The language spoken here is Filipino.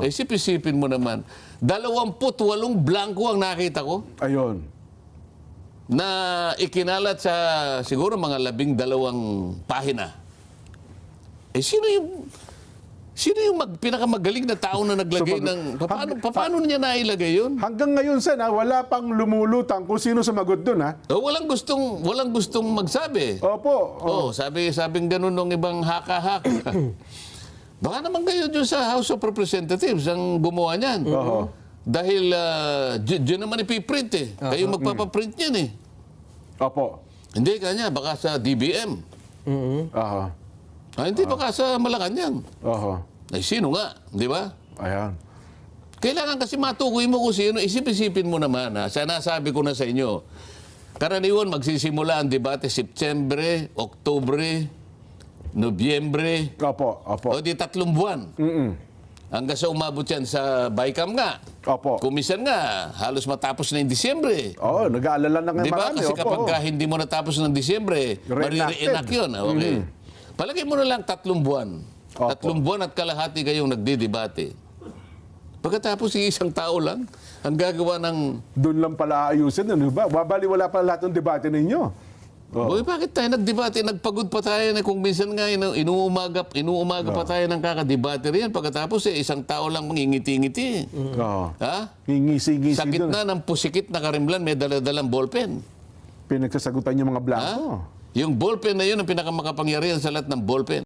Isip-isipin mo naman, 28 blanco ang nakita ko Ayun. na ikinalat sa siguro mga 12 pahina. Sino yung pinakamagaling na tao na naglagay ng... Paano niya nailagay yun? Hanggang ngayon, Sen, wala pang lumulutang kung sino sumagot doon, ha? Walang gustong magsabi. Opo. Sabing ganun ng ibang haka-haka. Baka naman kayo dyan sa House of Representatives ang gumawa niyan. Dahil dyan naman ipiprint eh. Kayo magpapaprint niyan eh. Opo. Hindi kanya, baka sa DBM. Hindi, baka sa Malacanang. Ay, sino nga, di ba? Ayan. Kailangan kasi matukoy mo kung sino. Isip-isipin mo naman, ha? Sana sabi ko na sa inyo. Karaniwan, magsisimula ang debate September, Oktubre, Nobyembre. Opo. O di 3 buwan. Hanggang sa umabot yan sa BICAM nga. Opo. Kumisan nga, halos matapos na yung Disyembre. Nag-aalala na nga Di ba? marami. Kasi kapag hindi mo natapos ng Disyembre, marire-enact yun. Okay. Palagay mo na lang 3 buwan. 3 buwan at kalahati kayong nagdidebate. Pagkatapos isang tao lang, ang gagawa ng... Doon lang pala ayusin, ano ba? Babaliwala pa lahat ng debate ninyo. Boy, bakit tayo nagdebate? Nagpagod pa tayo na kung minsan nga inuumaga pa tayo ng kakadebate riyan. Pagkatapos isang tao lang mangingiti-ngiti. Ha? Ngingisi-ngisi Sakit doon. na ng pusikit na karimlan, may daladalang ballpen. Pinagsasagutan yung mga blanco. Yung ballpen na yun ang pinakamakapangyarihan sa lahat ng ballpen.